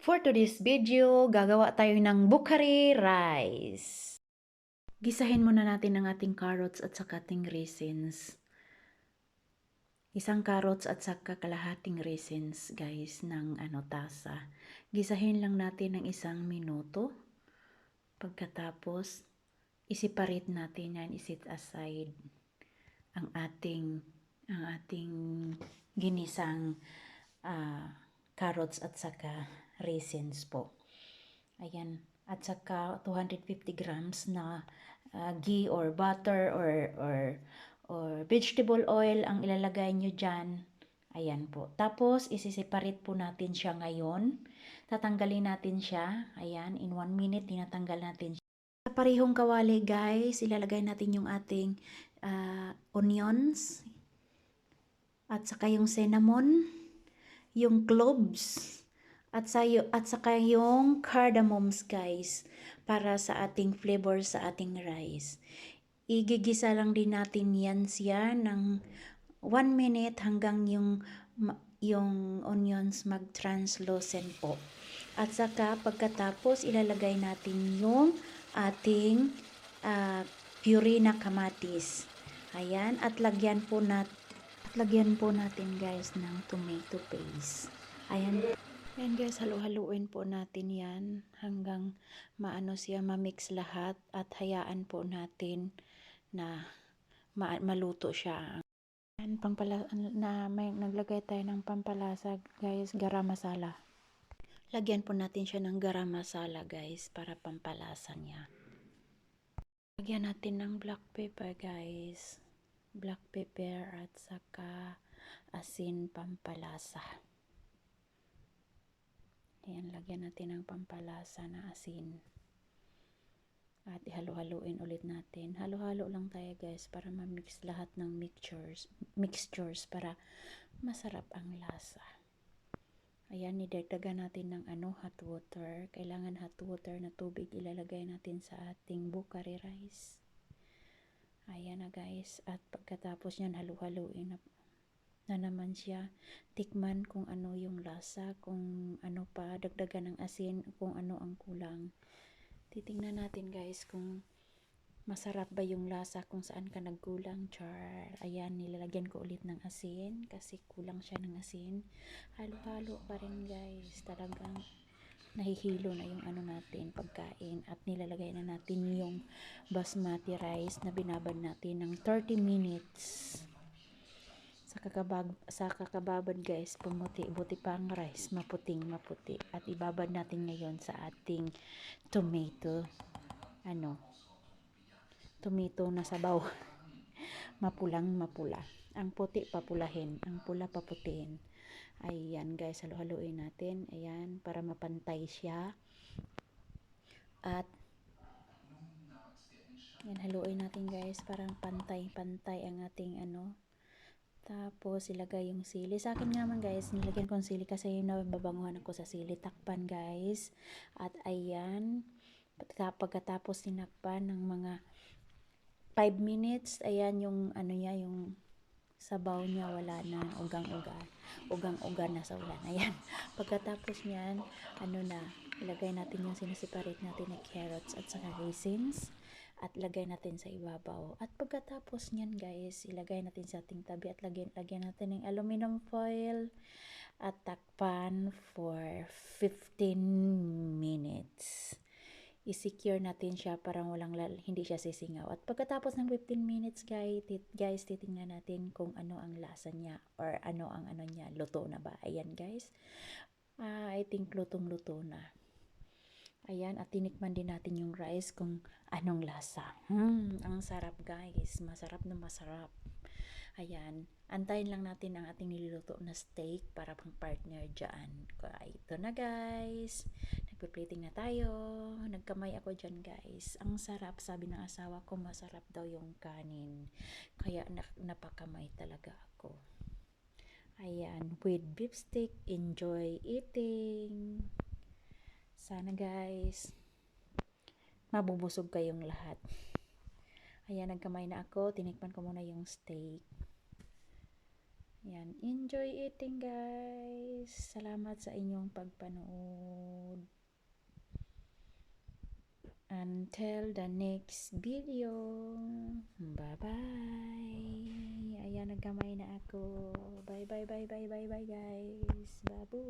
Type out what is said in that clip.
For today's video, gagawa tayo ng Bukhari rice. Gisahin muna natin ang ating carrots at saka ating raisins. Isang carrots at saka kalahating raisins, guys, ng tasa. Gisahin lang natin ng 1 minuto. Pagkatapos, isiparate natin yan, isit aside ang ating ginisang carrots at saka raisins po. Ayan. At saka 250 grams na ghee or butter or vegetable oil ang ilalagay nyo dyan. Ayan po. Tapos, isiseparate po natin siya ngayon. Tatanggalin natin siya. Ayan, in 1 minute, tinatanggal natin siya. Sa parehong kawali, guys, ilalagay natin yung ating onions. At saka yung cinnamon, yung cloves, at saka yung cardamoms, guys, para sa ating flavor sa ating rice. Igigisa lang din natin yan siya ng 1 minute hanggang yung onions mag-translucent po. At saka pagkatapos ilalagay natin yung ating puree na kamatis. Ayan, at lagyan po natin guys ng tomato paste. Ayan guys, halu-haluin po natin yan hanggang siya ma-mix lahat at hayaan po natin na maluto siya. Ayan, naglagay tayo ng pampalasa guys, garam masala. Lagyan po natin siya ng garam masala guys para pampalasa niya. Lagyan natin ng black pepper guys. Black pepper at saka asin pampalasa. Ayan, lagyan natin ng pampalasa na asin. At ihalo-haluin ulit natin. Halo-halo lang tayo guys para ma-mix lahat ng mixtures para masarap ang lasa. Ayan, nidagdagan natin ng hot water. Kailangan hot water na tubig ilalagay natin sa ating Bukhari rice. Ayan na guys. At pagkatapos nyan, halo-haluin na naman siya. Tikman kung ano yung lasa, kung ano pa, dagdagan ng asin, kung ano ang kulang. Titingnan natin guys kung masarap ba yung lasa, kung saan ka nagkulang, char. Ayan, nilalagyan ko ulit ng asin kasi kulang siya ng asin. Halo-halo pa rin guys. Talagang nahihilo na yung natin, pagkain. At nilalagay na natin yung basmati rice na binabad natin ng 30 minutes. Sa kakababad guys, pumuti, buti pa ang rice, maputi. At ibabad natin ngayon sa ating tomato na sabaw. mapula. Ang puti papulahin, ang pula paputihin. Ayan guys, halo-haluin natin. Ayan, para mapantay siya. At yan, haluin natin guys, para pantay-pantay ang ating Tapos, ilagay yung sili. Sa akin naman guys, nilagyan ko ng sili kasi nababanguhan ako sa sili. Takpan guys. At ayan, pagkatapos tinakpan ng mga 5 minutes, ayan yung yung sabaw niya, wala na, ugang-uga na sa ulan. Ayan, pagkatapos niyan, ilagay natin yung sineseparate natin na carrots at saka raisins. At lagay natin sa ibabaw. At pagkatapos niyan guys, ilagay natin sa ating tabi at lagyan natin ng aluminum foil at takpan for 15 minutes. I-secure natin siya para hindi siya sisingaw. At pagkatapos ng 15 minutes guys, titingnan natin kung ano ang lasa niya or ano ang niya, luto na ba. Ayan guys. I think lutong-luto na. Ayan, at tinikman din natin yung rice kung anong lasa. Ang sarap guys. Masarap na masarap. Ayan, antayin lang natin ang ating niluluto na steak para pang partner dyan. Ito na guys. Nagpiplating na tayo. Nagkamay ako dyan guys. Ang sarap, sabi ng asawa ko, masarap daw yung kanin. Kaya napakamay talaga ako. Ayan, with beef steak, enjoy eating. Sana guys, mabubusog kayong lahat. Ayan, nagkamay na ako. Tinikman ko muna yung steak. Ayan, enjoy eating guys. Salamat sa inyong pagpanood. Until the next video. Bye-bye. Ayan, nagkamay na ako. Bye, bye, bye, bye, bye, bye, guys. Babu.